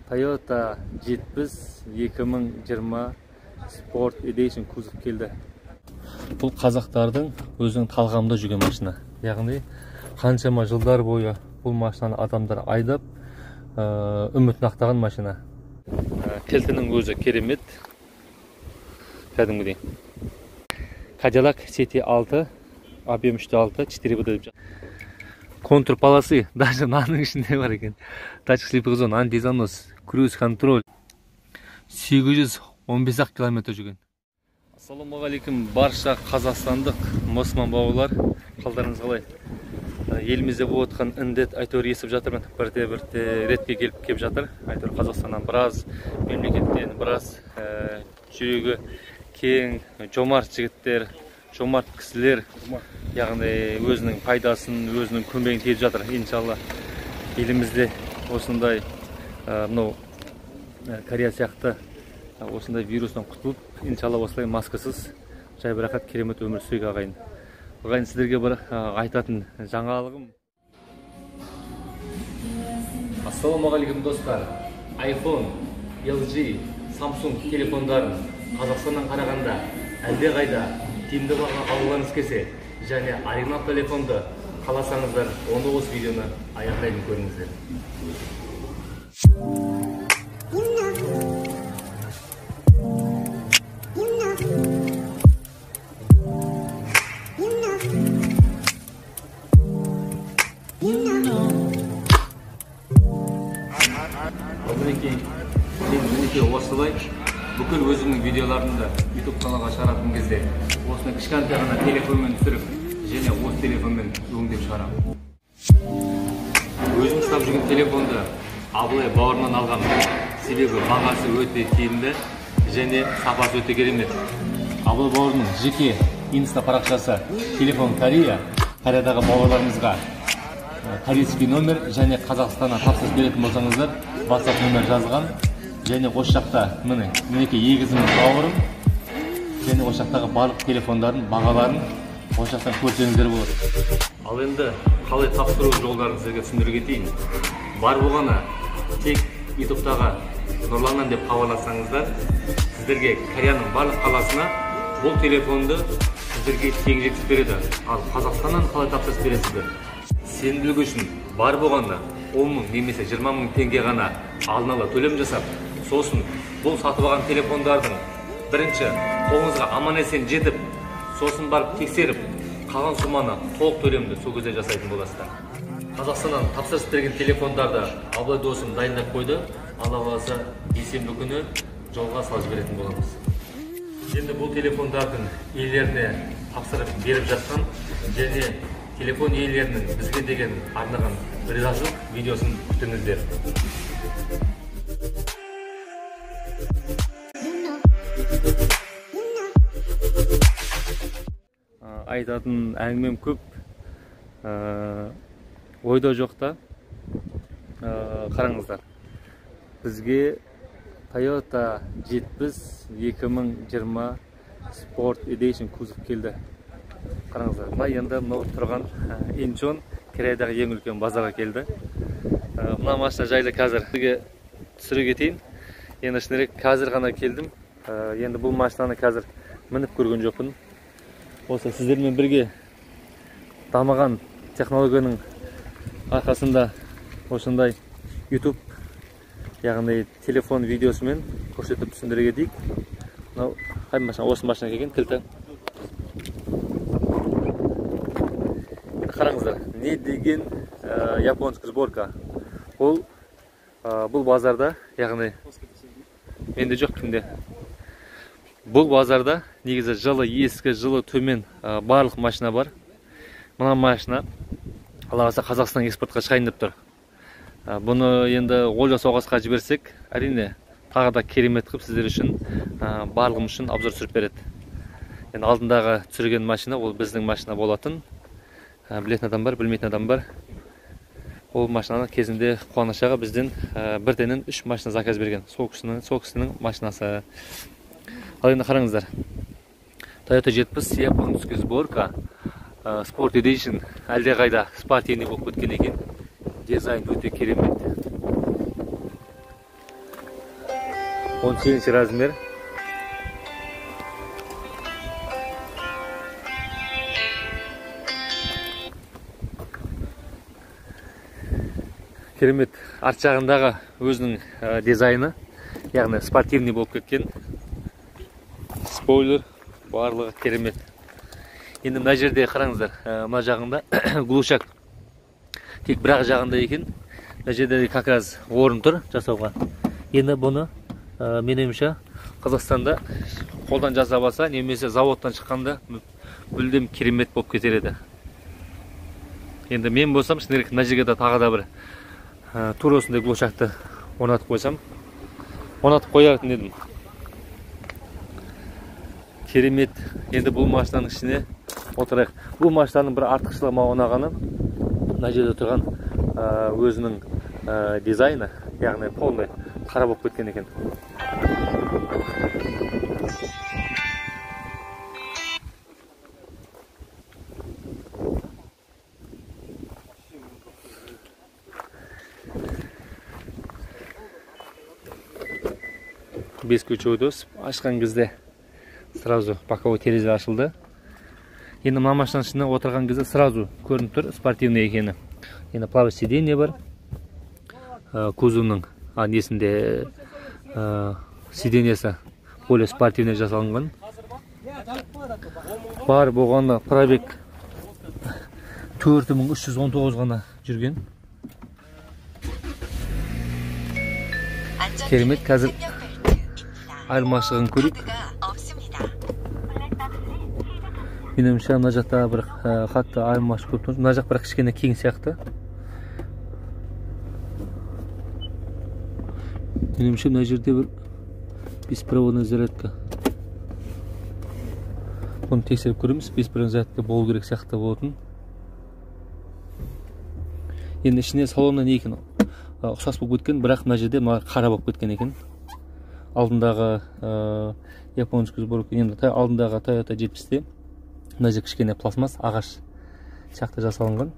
Toyota 2020 Sport Edition kuzov keldi. Бұл қазақтардың өзінің талғамында жүрген машина. Яғни қаншама жылдар бойы бұл машинаны адамдар айдап үмітін ақтаған машина. Кілтінің өзі керемет. Кәдімгідей. Cadillac CT6, AB3-6, 4 деп жатыр. Контур полосы, даже мынаның ішінде бар екен. Touch sleeping zone, антизанос, cruise control. 815 км жүрген. Ассалаумағалейкум барша қазақстандық мұсылман бауырлар, қалдарыңыз қалай? Елімізде болып отқан індет әйтеуір естіп жатырмын. Бірте ретке келіп жатыр. Әйтеуір Қазақстаннан біраз мемлекеттен біраз жүрегі кең, жомарт жігіттер, жомарт кісілер, яғни өзінің пайдасын, өзінің көмегін тиіп жатыр. Иншалла елімізде осындай Корея сияқты осындай вирустан құтылып, иншалла осылай маскасыз жайбарақат керемет өмір сүрейік ағайын. Ағайын, сіздерге бір айтатын жаңалығым. Ассалаумағалейкум достар. iPhone, LG, Samsung телефондарын Қазақстаннан қарағанда әлде қайда тиімді бағаға алуларыңыз келсе, және оригинал телефонды қаласаңыздар, онда осы видеоны аяқтайын көріңіздер. Осылай бүкіл өзімнің видеоларымды YouTube каналға шығаратын кезде осыны кішкентай ғана телефонмен түсіріп, және осы телефонмен өңдеп шығарамын. Өзім ұстап жүрген телефонды Абылай бауырымнан алғам. Себебі бағасы өте тиімді және сапасы өте керемет. Абылай бауырымның жеке инста парақшасы телефон Кореядағы бауырларымызға корейский номер және Қазақстаннан тапсырыс беретін болсаңыздар, WhatsApp номер жазған. Және осы жақта мінеке егізімнің бауырым, және осы жақтағы барлық телефондардың бағаларын осы жақтан көрсеңіздер болады. Ал енді қалай тапсыру жолдарын сізге түсіндіре кетейін. Бар болғаны тек ютубтағы Нұрланнан деп хабарлассаңыздар, сіздерге Кореяның барлық қаласына бұл телефонды сіздерге тең жеткізіп береді. Ал Қазақстаннан қалай тапсырыс бересіздер? Сенімділігі үшін бар болғанда 10 мың немесе 20 мың теңге ғана алдын ала төлем жасап, сосын бұл сатып алған телефондардың бірінші қолыңызға аман-есен жетіп, сосын барып тексеріп, қалған сумманы толық төлемді сол кезде жасайтын боласыздар. Қазақстаннан тапсырыс берген телефондарды Абылай досым дайындап қойды. Алла қаласа бейсенбі күні жолға салып беретін боламыз. Енді бұл телефондардың иелеріне тапсырып беріп жатқан және телефон иелерінің бізге деген арнаған ризашылық видеосын күтіңіздер. Айтатын әңгімем көп, ойда жоқта. Қараңыздар, бізге Toyota 2020 Sport Edition кузов келді. Қараңыздар, мына енді тұрған Инчон Кореядағы ең үлкен базарға келді. Мына машина жайлы қазір сізге түсіре кетейін. Енді шынымен қазір ғана келдім. Енді бұл машинаны қазір мініп көрген жоқпын. Осы сіздермен бірге дамыған технологияның арқасында осындай YouTube, яғни телефон видеосымен көрсетіп түсіндіре кетейік. Қай машина? Осы машина келген, кілті. Қараңыздар, не деген японский сборка. Бұл базарда, яғни менде жоқ, кімде. Бұл базарда негізі жылы ескі, жылы төмен барлық машина бар. Мына машина Алла қаласа Қазақстан экспортқа шығайын деп тұр. Бұны енді Олжа соғасқа жіберсек, әрине тағы да керемет қып сіздер үшін, барлығым үшін обзор түсіріп береді. Енді алдындағы түсірген машина ол біздің машина болатын. Білетін адам бар, білмейтін адам бар. Ол машинаны кезінде Қуаныш аға бізден бірденен 3 машина заказ берген. Сол кісінің машинасы. Ал енді қараңыздар. Toyota 70 японский сборка Sport Edition әлде қайда спортивный болып кеткен екен. Дизайн өте керемет. 18 размер. Керемет. Арт жағындағы өзінің дизайны, яғни спортивный болып кеткен. Спойлер, барлығы керемет. Енді мына жерде қараңыздар, мына жағында глушак тек бір жағында екен. Мына жерде как раз орын тұр жасауға. Енді бұны меніңше Қазақстанда қолдан жасап алса, немесе заводтан шыққанда мүлдем керемет болып кетер еді. Енді мен болсам, шыны керек мына жерге тағы да бір тура осындай глушакты орнатып қойсам, орнатып қоятын едім. Керемет. Енді бұл машинаның ішіне отырайық. Бұл машинаның бір артықшылығы маған ұнағаны, мына жерде тұрған өзінің дизайны, яғни полный қара болып кеткен екен. Бес ключевой ашқан кезде сразу боковой терезе ашылды. Енді мына машинаның ішіне отырған кезде сразу көрініп тұр спортивный екені. Енді плавый сиденье бар. Кузовның несінде сиденьесі более спортивный жасалынған. Бар болғанда пробег 4319 ғана жүрген. Керемет. Қазір айырмашылығын көрейік. Меніңше мына жақта бір қатты айырмашылық көп тұр. Мына жақ бір кішкене кең сияқты. Меніңше мына жерде бір беспроводный зарядка. Бұны тексеріп көреміз. Беспроводный зарядка болу керек сияқты болатын. Енді ішіне салоннан екен ұқсас болып кеткен, бірақ мына жерде қара болып кеткен екен. Алдындағы японский сборка, енді алдындағы Toyota 70-те мына жер кішкене пластмасс, ағаш сияқты жасалынған.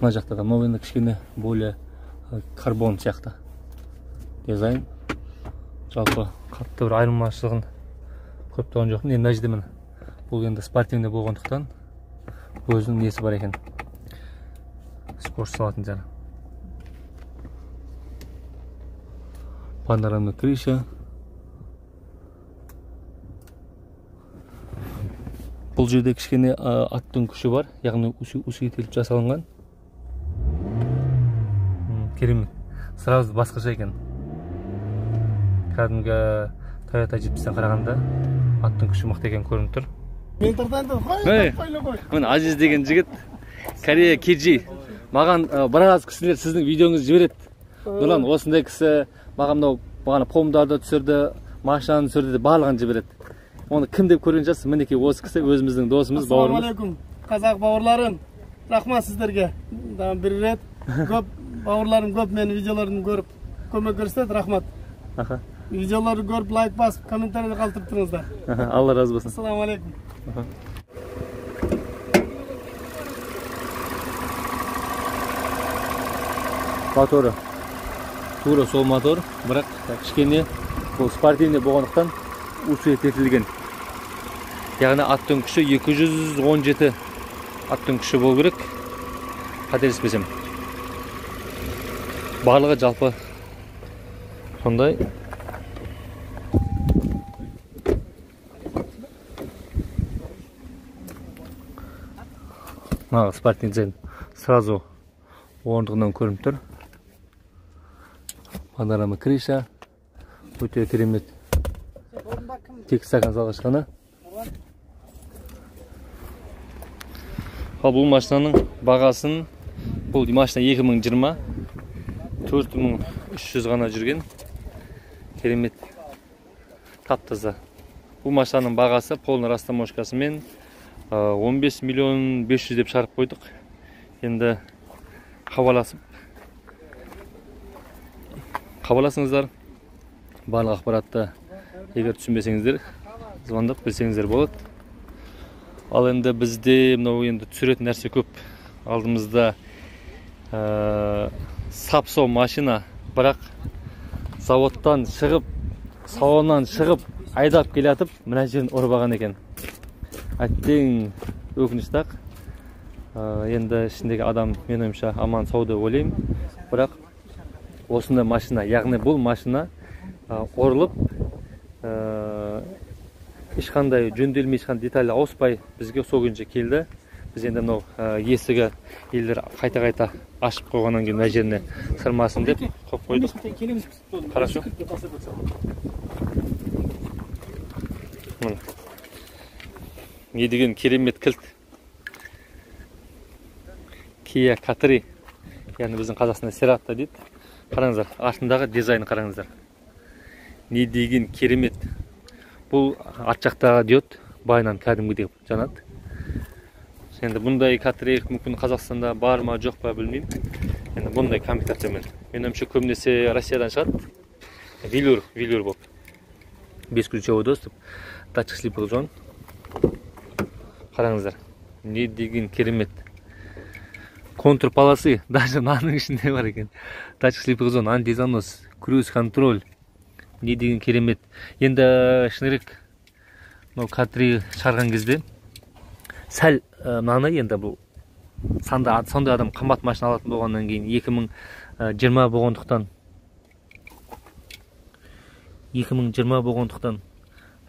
Мына жақта да новый кішкене более карбон сияқты дизайн. Жалпы қатты бір айырмашылығын көп тұрған жоқпын. Енді мына жерде міне бұл енді спортивный болғандықтан өзінің несі бар екен. Скорость салатын жері. Панорамный крыша. Бұл жерде кішкене аттың күші бар, яғни усилителіп жасалынған. Керемет. Сразу басқаша екен. Кәдімгі Toyota 70-тен қарағанда аттың күші мықты екен көрініп тұр. Міне Азиз деген жігіт, Корея Кеджи. Маған біраз кісілер сіздің видеоңызды жібереді. Нұрлан, осындай кісі маған помдарды түсірді, машинаны түсірді, барлығын жібереді. Оны кім деп көрген жассыз? Мінекей осы кісі өзіміздің досымыз, бауырымыз. Ассалаумалейкум, қазақ бауырларым. Рахмат сіздерге. Бір рет көп бауырларым көп менің видеоларын көріп, көмек көрсетеді. Рахмат. Видеоларды көріп, лайк басып, комментарийді қалдырып тұрыңыздар. Алла разы болсын. Ассалаумалейкум. Моторы тура сол мотор, бірақ кішкене бұл спортивный болғандықтан усилителген. Яғни аттың күші 217 аттың күші болу керек. Қателеспесем. Барлығы жалпы сондай. Спортивный дизайн сразу орындығынан көрініп тұр. Панорама крыша. Өте керемет. Тек стакан салғышқаны. Бұл машинаның бағасын, бұл машина 2020 4300 ғана жүрген. Керемет. Тап-таза. Бұл машинаның бағасы полный растаможкасымен 15 миллион 500 деп шарып қойдық. Енді қабаласыңыздар. Барлық ақпаратты егер түсінбесеңіздер, звондап білсеңіздер болады. Ал енді бізде мынау енді түсіретін нәрсе көп. Алдымызда сапсо машина, бірақ заводтан шығып, салоннан шығып, айдап келатып, мына жерін ұрбаған екен. Әттең өкінішті ақ. Енді ішіндегі адам мен ойымша аман сау деп ойлаймын. Бірақ осындай машина, яғни бұл машина орылып, ешқандай жөнделмей, ешқандай деталь ауыспай бізге сол күнше келді. Біз енді мынау есігі елдер қайта-қайта ашып қойғаннан кейін мына жеріне сырмасын деп қойып қойдық. Хорошо. Не деген керемет кілт. Kia Catri, яғни біздің қазақстанда Cerato дейді. Қараңыздар, артындағы дизайн қараңыздар. Не деген керемет. Бұл арт жақтағы диод байынан кәдімгідей жанады. Енді бұндай Catri мүмкін Қазақстанда бар ма, жоқ па білмеймін. Енді бұндай комплектациямен. Мен ойымша көбінесе Россиядан шығады. Велюр болып. Бесключевой доступ, датчик слипа жон. Қараңыздар, не деген керемет. Контур полосы, даже мынаның ішінде бар екен. Датчик слипа жон, антизанос, круиз контроль. Не деген керемет. Енді шынырек Catri шығарған кезде сәл мынаны енді бұл сондай адам қымбат машина алатын болғаннан кейін 2020 болғандықтан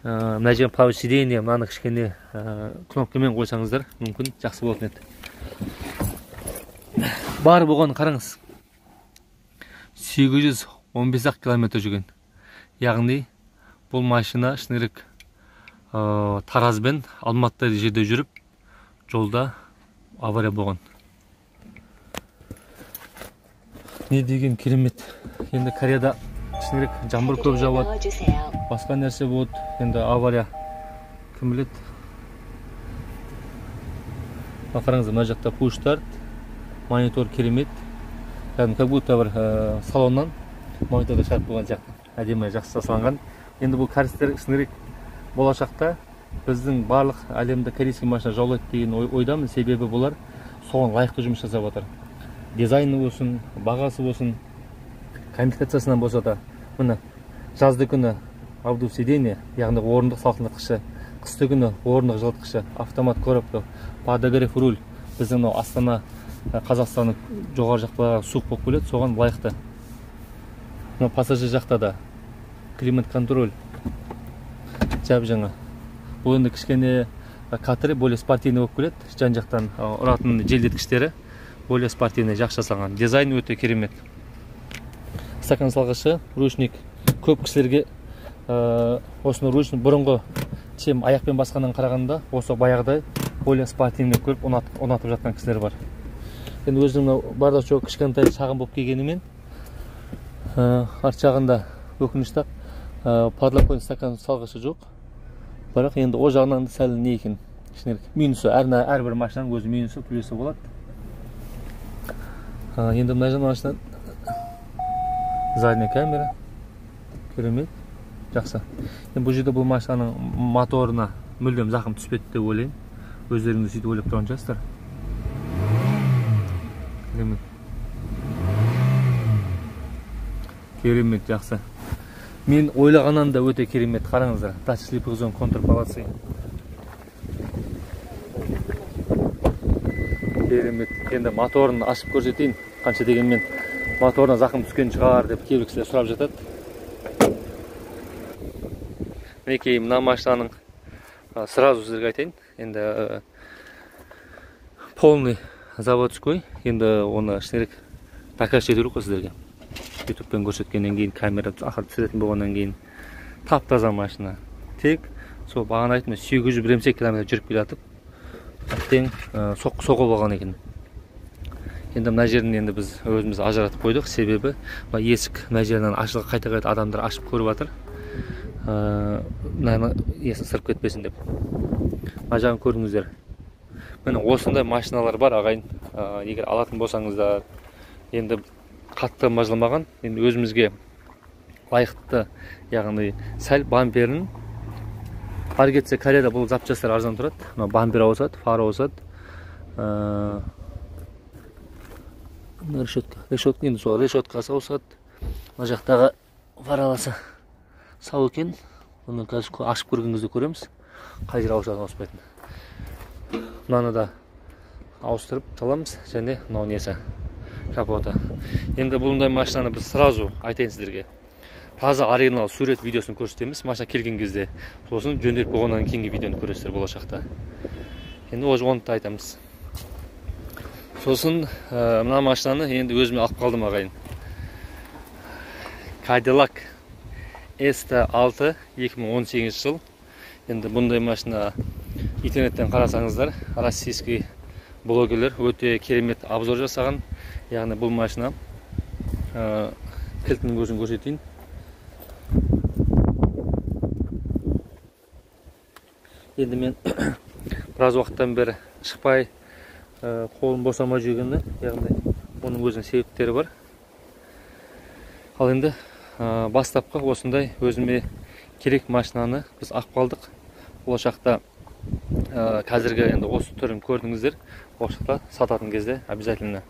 мына жерге плавый сиденье мынаны кішкене кнопкамен қойсаңыздар мүмкін жақсы болатын еді. Бар болған қараңыз. 815 километр жүрген. Яғни бұл машина шынырек Таразбен Алматыда жерде жүріп жолда авария болған. Не деген керемет. Енді Кореяда шынырек жаңбыр көп жауады, басқа нәрсе болады. Енді авария кім біледі. Қараңыздар, мына жақта push start, монитор керемет. Яғни как будто бір салоннан мониторда шығарып болған сияқты. Әдемі жақсы жасалған. Енді бұл кәрістер шынырек болашақта біздің барлық әлемді корейский машина жаулайды деген ойдамын. Себебі бұлар соған лайықты жұмыс жасап жатыр. Дизайны болсын, бағасы болсын, комплектациясынан болса да, міне жазды күні обдув сиденье, яғни орындық салқындатқышы, қысты күні орындық жылытқышы, автомат коробка, подогрев руль. Біздің Астана, Қазақстанның жоғары жақтағы суық болып келеді, соған лайықты. Пассажир жақта да климат контроль жап жаңа. Бұл енді кішкене Catri более спортивный болып келеді. Жан жақтан ұратын желдеткіштері более спортивный, жақсы жасалған. Дизайн өте керемет. Стакан салғышы, ручник. Көп кісілерге осыны ручник бұрынғы чем аяқпен басқаннан қарағанда осы баяғыдай более спортивный көріп ұнатып жатқан кісілер бар. Енді өзінің барда çok кішкентай шағын болып келгенімен арт жағында өкінішті подлокотник стакан салғышы жоқ. Бірақ енді о жағынан сәл не екен, минусы, әрбір машинаның өзі минусы, плюсы болады. Енді мына жағынан машина задняя камера, керемет, жақсы. Бұл жерде бұл машинаның моторына мүлдем зақым түспеді деп ойлаймын. Өздеріңіз сөйтіп ойлап тұрған шығарсыздар. Керемет. Керемет, жақсы. Мен ойлағаннан да өте керемет. Қараңыздар, датчик слипа жон, контур полосы. Керемет. Енді моторын ашып көрсетейін. Қанша дегенмен моторына зақым түскен шығар деп кейбір кісілер сұрап жатады. Мінекей мына машинаның сразу сіздерге айтайын. Енді полный заводской. Енді оны шынырек покажет ету керек сіздерге. Ютубпен көрсеткеннен кейін, камера ақыр түсіретін болғаннан кейін тап-таза машина. Тек сол бағана айттым, 800 километр жүріп келатып, әттең соққы болған екен. Енді мына жерін енді біз өзіміз ажыратып қойдық, себебі есік мына жерінен ашылып қайта-қайта адамдар ашып көріп жатыр. Мынаны есік сырып кетпесін деп. Мына жағын көріңіздер. Міне осындай машиналар бар ағайын. Егер алатын болсаңыздар, енді қатты мажылмаған, енді өзімізге лайықты, яғни сәл бамперін бар кетсе Кореяда бұл запчастар арзан тұрады. Бампер ауысады, фара ауысады. Решетка енді сол решеткасы ауысады. Мына жақтағы Параласа сау екен. Оны қазір ашып көрген кезде көреміз. Қай жер ауысатын ауыспайтын. Мынаны да ауыстырып таламыз және мынау несі капоты. Енді бұндай машинаны біз сразу айтайын сіздерге. Таза оригинал сурет видеосын көрсетеміз машина келген кезде. Сосын жөнделіп болғаннан кейінгі видеоны көресіздер болашақта. Енді оны да айтамыз. Сосын мына машинаны енді өзіме алып қалдым ағайын. Cadillac ST6 2018 жыл. Енді бұндай машина интернеттен қарасаңыздар, российский блогерлер өте керемет обзор жасаған. Яғни бұл машина кілтінің өзін көрсетейін. Енді мен біраз уақыттан бері шықпай қолым босамай жүргенде, яғни оның өзінің себептері бар. Ал енді бастапқы осындай өзіме керек машинаны біз алып қалдық. Болашақта қазіргі енді осы түрін көрдіңіздер. Болашақта сататын кезде обязательно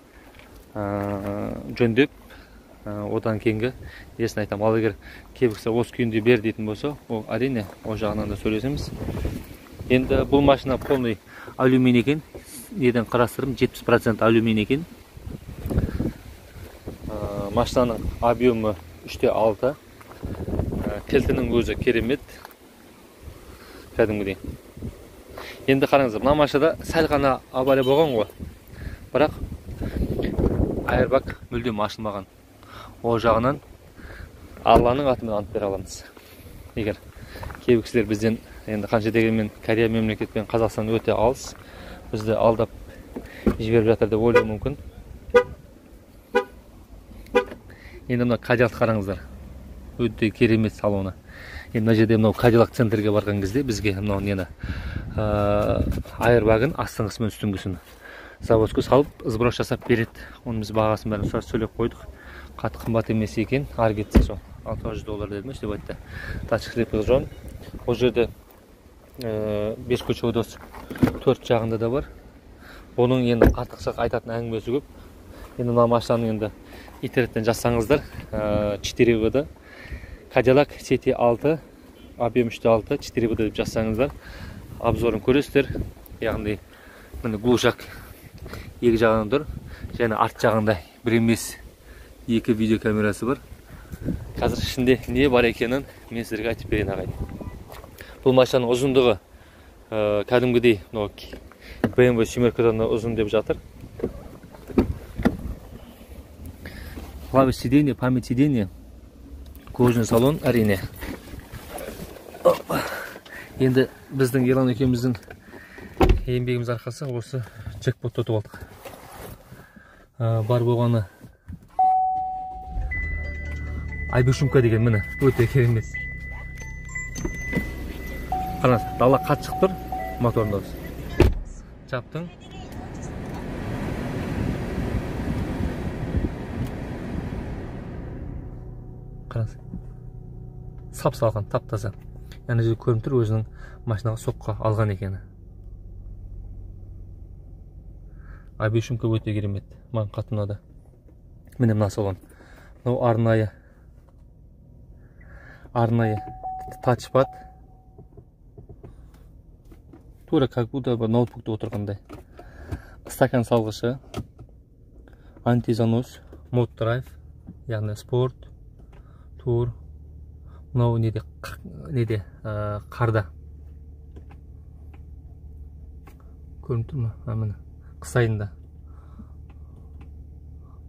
жөндеп, одан кейінгі несін айтам. Ал егер кейбірсе осы күйінде бер дейтін болса, ол әрине ол жағынан да сөйлесеміз. Енді бұл машина полный алюминий екен. Неден қарастырым 70% алюминий екен. Машинаның объемы 3/6. Кілтінің өзі керемет. Кәдімгідей. Енді қараңыздар, мына машинада сәл ғана авария болған ғой. Бірақ airbag мүлдем ашылмаған. Ол жағынан Алланың атымен ант бере аламыз. Егер кейбір кісілер бізден енді қанша дегенмен Корея мемлекетпен Қазақстан өте алыс, бізді алдап жіберіп жатыр деп ойлауы мүмкін. Енді мына Cadillac қараңыздар. Өте керемет салоны. Енді мына жерде мынау Cadillac центрге барған кезде бізге мынау нені airbag'ын астыңғысы мен үстіңгісін заводқа салып сброс жасап береді. Оны біз бағасын бәрін сұрап сөйлеп қойдық. Қатты қымбат емес екен. Ары кетсе сол $600 деді ме деп айтты. Тачкрепі жон. Ол жерде 5 ключеводос 4 жағында да бар. Оның енді артықшылық айтатын әңгімесі көп. Енді мына машинаны енді интернеттен жазсаңыздар 4V Cadillac CT6 объем 3/6 4V деп жазсаңыздар обзорын көресіздер. Яғни міне глушак екі жағынан тұр және арт жағында бір емес екі видео камерасы бар. Қазір ішінде не бар екенін мен сіздерге айтып берейін ағайын. Бұл машинаның ұзындығы кәдімгідей BMW семеркадан ұзын деп жатыр. Клавиш сиденье, память сиденье, кожаный салон әрине. Енді біздің Ерлан екеуміздің еңбегіміз арқасы осы джекпот ұтып алдық. Бар болғаны айбюшумка деген міне өте керемет. Қараңыз, дала қатты шығып тұр, моторында осы. Жаптың. Қараңыз. Сап салған, тап-таза. Яғни жерде көрініп тұр өзінің машинаға соққа алған екені. Айбюшумка өте керемет. Маған қатты ұнады. Міне мына салон. Мынау арнайы тачпад. Тура как будто ноутбукта отырғандай. Стакан салғышы, антизанос, мод драйв, яғни спорт, тур. Мынау неде қарда. Көрініп тұр ма? Міне қыс айында.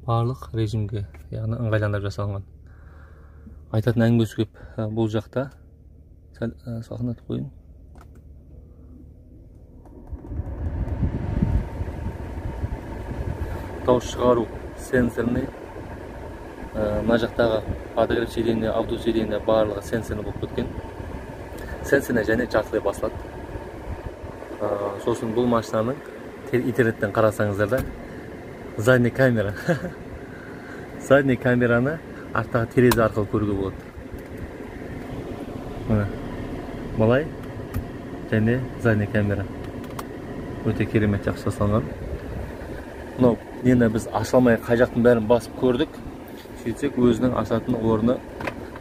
Барлық режимге, яғни ыңғайландырып жасалған. Айтатын әңгімесі көп бұл жақта. Сәл сақынатып қойын. Дауыс шығару сенсорный. Мына жақтағы подогрев сиденье, авто сиденье барлығы сенсорный болып кеткен. Сенсорный және жартылай басылады. Сосын бұл машинаның интернеттен қарасаңыздар да задний камера. Задний камераны арттағы терезе арқылы көруге болады. Мына былай және задний камера. Өте керемет жақсы жасалған. Мынау енді біз ашылмай қай жақтың бәрін басып көрдік. Сөйтсек өзінің ашатын орны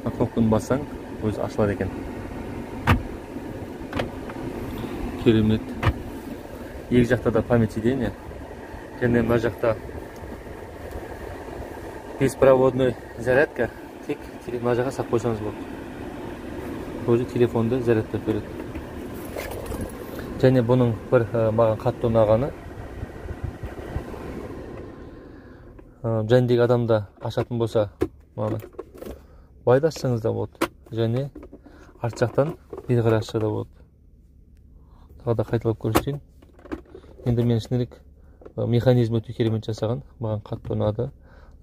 Knopkаны бассаң, өзі ашылады екен. Керемет. Екі жақта да память сиденье. Және мына жақта беспроводной зарядка. Тек мына жаққа сақ қойсаңыз болады. Өзі телефонды зарядтап береді. Және бұның бір маған қатты ұнағаны, жәндегі адамда ашатын болса, маған байда ашсаңыз да болады. Және арт жақтан бері қарай ашса да болады. Тағы да қайталап көрсетейін. Енді мен шынырек механизм өте керемет жасаған. Маған қатты ұнады.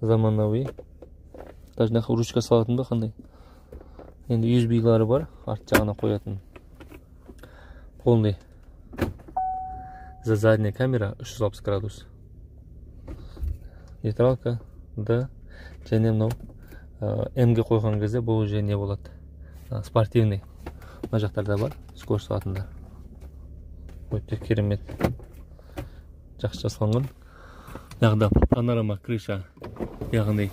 Заманауи. Даже нақы ручка салатын ба қандай. Енді USB-лары бар. Арт жағына қоятын. Полный. За задняя камера 360 градус. Нейтралка. Да. Және мынау М-ге қойған кезде бұл уже не болады. Спортивный. Мына жақтарда бар. Скорость салатындар. Өте керемет. Жақсы жасалынған. Яғында панорама крыша. Яғни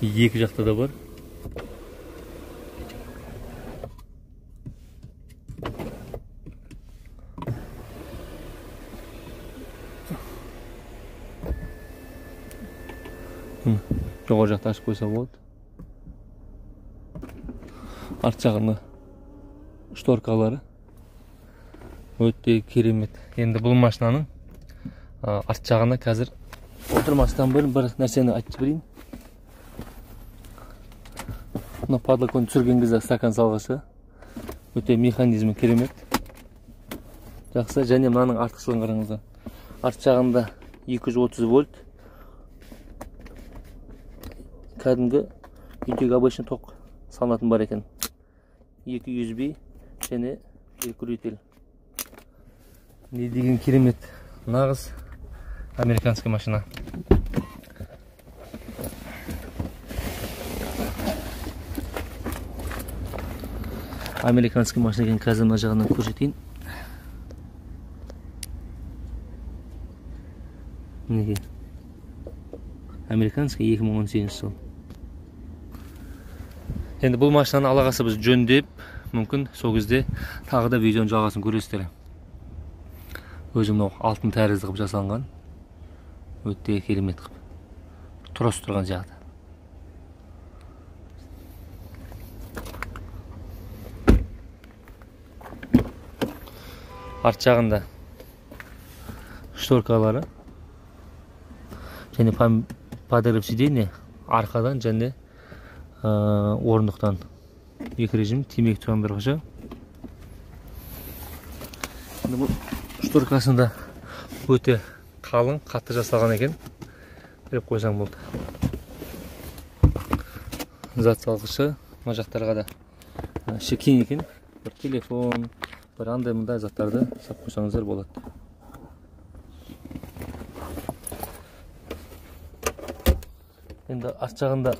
екі жақта да бар. Жоғары жақта ашып қойса болады. Арт жағында шторкалары өте керемет. Енді бұл машинаның арт жағына қазір отырмастан бір нәрсені айтып берейін. Мына подлокотник түсірген кезде стакан салғышы өте механизмі керемет. Жақсы. Және мынаның артықшылығын қараңыздар. Арт жағында 230 вольт. Кәдімгі үйдегі обычный ток салынатын бар екен. 2 USB және переключатель. Не деген керемет. Нағыз американский машина. Американский машина екен, қазір мына жағынан көрсетейін. Неге? Американский 2018 жыл. Енді бұл машинаны алағасы біз жөндеп, мүмкін сол кезде тағы да видеоның жалғасын көресіздер. Өзі мынау алтын тәрізді қып жасалған. Өте керемет қып. Тұрасы тұрған жағды. Арт жағында шторкалары. Және подогрев сиденье арқадан және орындықтан. Екі режим, темекі тұтандырғышы. Бұл шторкасында өте қалың, қатты жасалған екен. Беріп қойсаң болды. Зат салғышы. Мына жақтарға да кең екен. Бір телефон, бір андай мындай заттарды сап қойсаңыздар болады. Енді арт жағында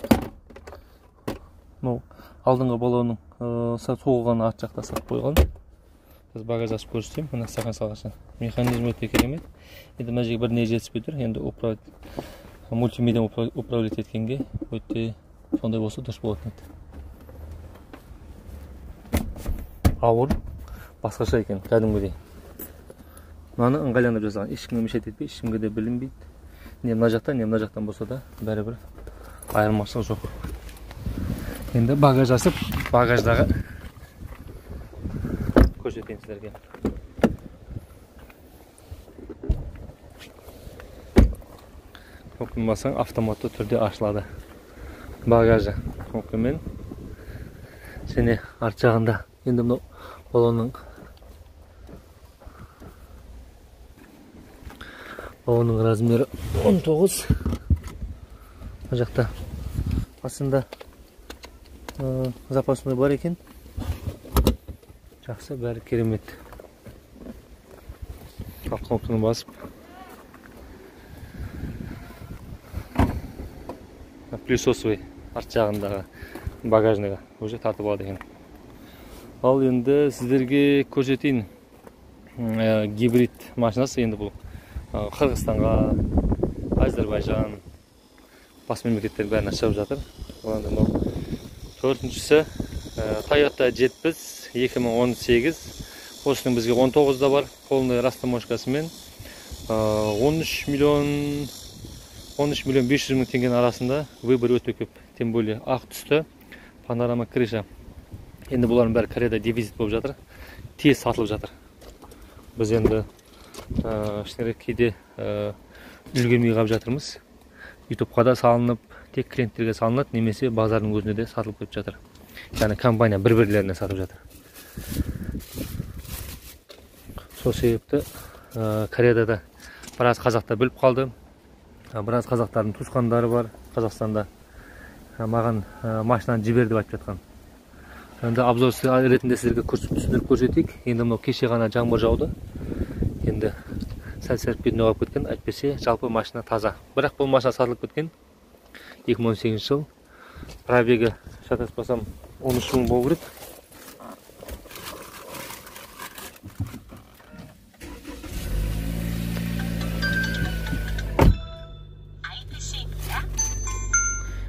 алдыңғы баллонның соғылған арт жақта сап қойған. Біз багаж ашып көрсетейін. Мына стакан салғышы. Механизм өте керемет. Енді мына жерге бір не жетіспей тұр. Енді мультимедиа управлять еткенге өте сондай болса дұрыс болатын еді. Ауыр, басқаша екен, кәдімгідей. Мынаны ыңғайланып жасаған. Ешкімге мешет етпей, ешкімге де білінбейді. Не мына жақтан, не мына жақтан болса да бәрібір айырмашылық жоқ. Енді багаж ашып, багаждағы көрсетейін сіздерге. Кнопканы бассаң автоматты түрде ашылады. Багажы кнопкамен. Және арт жағында енді мынау баллонның размері 19. Мына жақта астында запасной бар екен. Жақсы, бәрі керемет. Кнопканы басып плюсосовый арт жағындағы багажныға уже тартып алады екен. Ал енді сіздерге көрсетейін гибрид машинасы. Енді бұл Қырғызстанға, Азербайжан, бас мемлекеттер бәрін ашып жатыр. Төртіншісі Toyota 70 2018. Осының бізге 19-да бар, полный растаможкасымен 13 миллион 500 мың теңгенің арасында. Выбор өте көп, тем более ақ түсті панорама крыша. Енді бұлардың бәрі Кореяда дефицит болып жатыр, тез сатылып жатыр. Біз енді кейде үлгермей қалып жатырмыз. YouTube-қа да салынып, тек клиенттерге салынады, немесе базардың өзінде де сатылып кетіп жатыр. Яғни компания бір-бірлеріне сатып жатыр. Сол себепті Кореяда да біраз қазақтар біліп қалды. Біраз қазақтардың туысқандары бар Қазақстанда. Маған машинаны жібер деп айтып жатқан. Енді обзор ретінде сіздерге түсіндіріп көрсетейік. Енді мынау кеше ғана жаңбыр жауды. Енді сәл-сәл бетін оғап кеткен, әйтпесе жалпы машина таза. Бірақ бұл машина сатылып кеткен 2018 жыл. Пробегі шатаспасам 13 мың болу керек.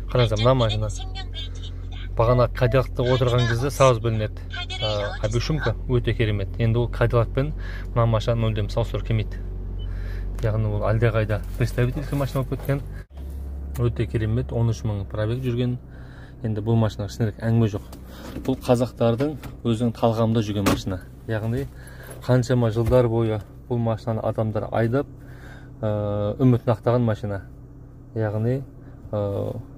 Қараңыздар, мына машина бағана Кадиллакта отырған кезде сразу білінеді. Обешумка өте керемет. Енді ол Кадиллакпен мына машина мүлдем салыстыруға келмейді. Яғни ол әлдеқайда представительский машина болып кеткен. Өте керемет, 13 мың пробег жүрген. Енді бұл машина шынымен әңгіме жоқ. Бұл қазақтардың өзінің талғамында жүрген машина. Яғни қаншама жылдар бойы бұл машинаны адамдар айдап үмітін ақтаған машина. Яғни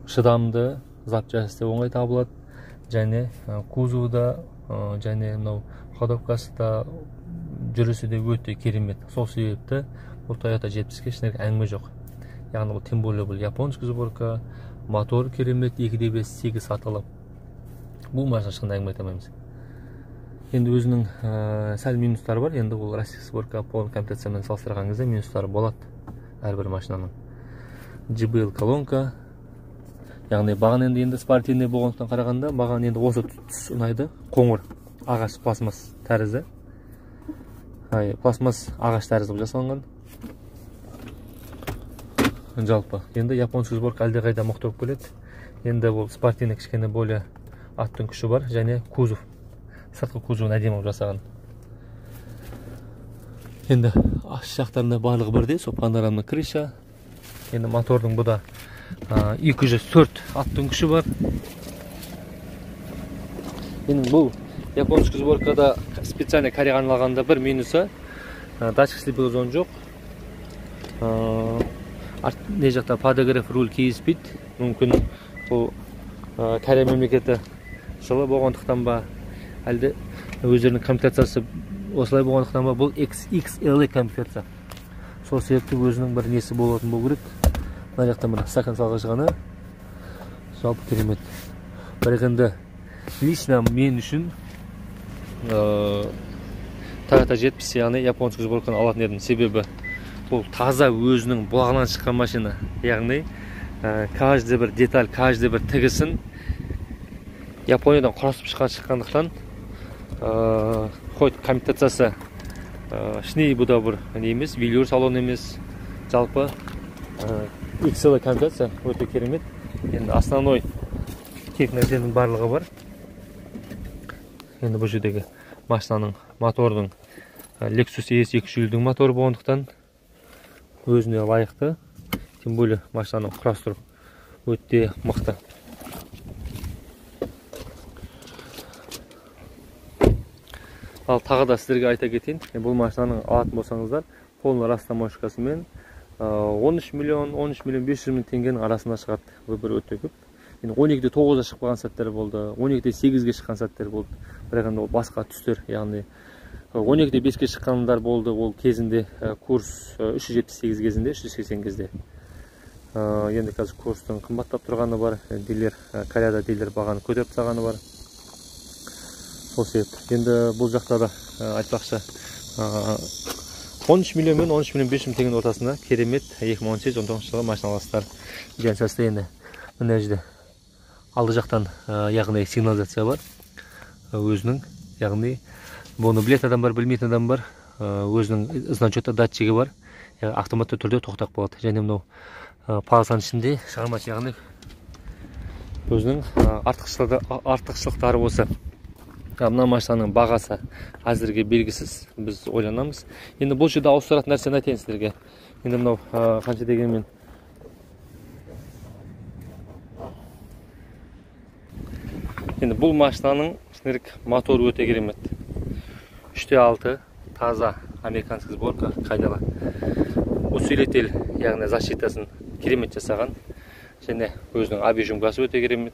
шыдамды, запчасти оңай табылады, және кузовда, және мынау ходовкасы да, жүрісі де өте керемет. Сол себепті бұл Toyota 70-ке шынымен әңгіме жоқ. Яғни бұл тем более бұл японский сборка, мотор керемет, 2.5 8 сатылып. Бұл машина шынымен әңгіме айтамаймыз. Енді өзінің сәл минустары бар. Енді бұл российский сборка полный комплектациямен салыстырған кезде минустары болады әрбір машинаның. JBL колонка. Яғни баған енді спортивный болғандықтан қарағанда, баған енді осы түс ұнайды. Қоңыр ағаш пластмасс тәрізді. Пластмасс ағаш тәрізді болып жасалынған. Жалпы енді японский сборка әлдеқайда мықты болып келеді. Енді бұл спортивный кішкене более аттың күші бар, және кузов, сыртқы кузовын әдемі болып жасаған. Енді аш жақтарында барлығы бірдей, сол панорамный крыша. Енді мотордың бұда 204 аттың күші бар. Енді бұл японский сборкада специально Кореяға арналғанда бір минусы, датчик слепой жоқ. Не жақта подогрев руль кейіспейді. Мүмкін бұл Корея мемлекеті жылы болғандықтан ба, әлде өздерінің комплектациясы осылай болғандықтан ба, бұл XXL комплектация. Сол себепті өзінің бір несі болатын бұл керек. Мына жақтан бір стакан салғыш ғана. Жалпы керемет. Бірақ енді лично мен үшін Toyota 70, яғни японский сборканы алатын едім. Себебі бұл таза өзінің бұлағынан шыққан машина. Яғни каждый бір деталь, каждый бір тігісін Япониядан құрасып шыққандықтан қойт комплектациясы шней бұда бір емес, велюр салон емес. Жалпы XL комплектация өте керемет. Енді основной тек нәрсенің барлығы бар. Енді бұл жердегі машинаның мотордың Lexus ES 200-дің моторы болғандықтан өзіне лайықты. Тем более машинаның құрастыру өте мықты. Ал тағы да сіздерге айта кетейін, бұл машинаның алатын болсаңыздар, полный растаможкасымен 13 миллион 500 мың теңгенің арасында шығады. Выбор өте көп. Енді 12-де 9-да шықпаған сәттер болды, 12-де 8-ге шыққан сәттер болды. Бірақ енді ол басқа түстер, яғни 12-де 5-ге шыққандар болды, ол кезінде курс 378 кезінде, 380 кезде. Енді қазір курстың қымбаттап тұрғаны бар, дилер, Кореяда дилер бағаны көтеріп тастағаны бар. Сол себепті. Енді бұл жақта да айтпақшы 13 миллион мен 13 миллион 500 теңгенің ортасында керемет 2018-19 жылғы машина аласыздар. Жансасты енді мына жерде алды жақтан яғни сигнализация бар. Өзінің, яғни бұны білетін адам бар, білмейтін адам бар. Өзінің значоты датчигі бар. Автоматты түрде тоқтап қалады. Және мынау полосаның ішінде шығармасы, яғни өзінің артықшылықтары осы. Мына машинаның бағасы әзірге белгісіз, біз ойланамыз. Енді бұл жерде ауыстыратын нәрсені айтайын сіздерге. Енді мынау қанша дегенмен енді бұл машинаның моторы өте керемет. 3.6 таза американский сборка, қайдала. Усилитель, яғни защитасын керемет жасаған. Және өзінің объемгасы өте керемет.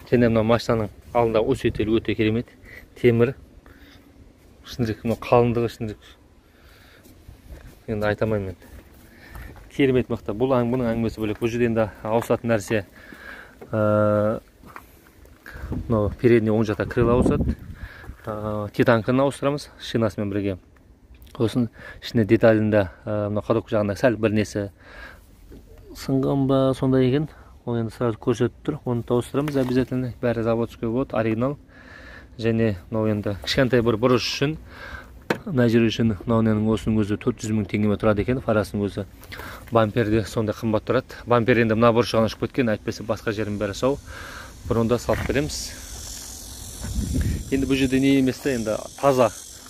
Және мына машинаның алдында усилитель өте керемет. Темір. Қалыңдығы енді айтамаймын. Керемет мықты. Бұның әңгімесі бөлек. Бұл жерде енді ауысатын нәрсе передний оң жақта крыло ауысады. Титанканы ауыстырамыз шинасымен бірге. Осын ішіне деталінде қадоқ жағында сәл бір несі сынған ба сондай екен. Ол енді сразу көрсетіп тұр. Оны ауыстырамыз обязательно. Бәрі заводской вот, оригинал. Және енді кішкентай бір бұрыш үшін, нәжір үшін осының өзі 400.000 теңгеме тұрады екен. Фарасының өзі бамперде сондай қымбат тұрады. Бампер енді мына бұрыш жағына шығып кеткен, әйтпесе басқа жерін бәрі сау. Бұрында салып береміз. Енді бұл жерде не еместі, енді таза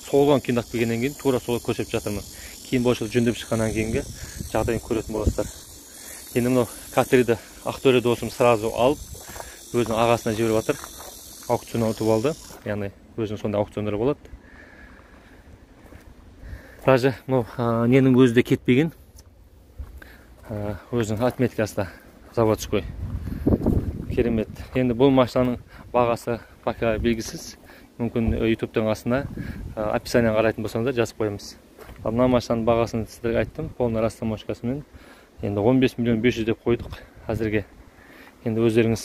соғылған күйін алып келгеннен кейін тура солай көрсетіп жатырмын. Кейін бойшылық жүндеп шыққаннан кейінгі жағдайын көретін боласыздар. Енді мынау катерді Ақтөре досым сразу алып, өзінің ағасына жіберіп жатыр. Аукцион ұтып алды. Яғни өзінің сонда аукциондары болады. Даже ненің өзі де кетпеген. Өзінің отметкасы да заводской. Керемет. Енді бұл машинаның бағасы пока белгісіз. Мүмкін YouTube-тың астына описанияны қарайтын болсаңыздар жазып қоямыз. Мына машинаның бағасын сіздерге айттым, полный растаможкасымен. Енді 15.500.000 деп қойдық әзірге. Енді өздеріңіз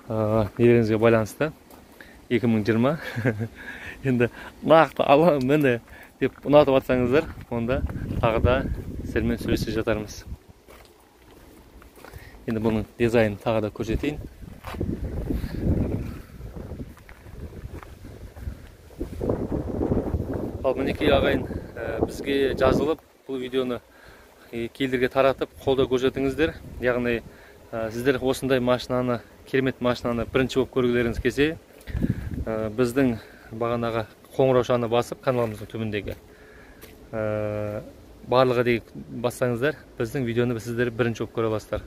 нелеріңізге байланысты 2020 енді нақты аламын міне деп ұнатып атсаңыздар, онда тағы да сіздермен сөйлесіп жатармыз. Енді бұның дизайнын тағы да көрсетейін. Ал мінекей ағайын, бізге жазылып бұл видеоны келдерге таратып қолдау көрсетіңіздер. Яғни сіздер осындай машинаны, керемет машинаны бірінші болып көргілеріңіз келсе, біздің бағанағы қоңыраушаны басып каналымыздың төмендегі барлығы дейік бассаңыздар, біздің видеоны сіздер бірінші болып көре аласыздар.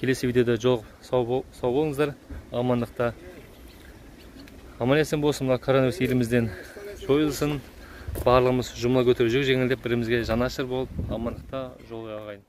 Келесі видеода сау болыңыздар, амандықта. Аман есен болсын, коронавирус елімізден жойылсын. Барлығымыз жұмыла көтеріп жүк жеңілдеп, бірімізге жанашыр болып, амандықта жолға ағайын.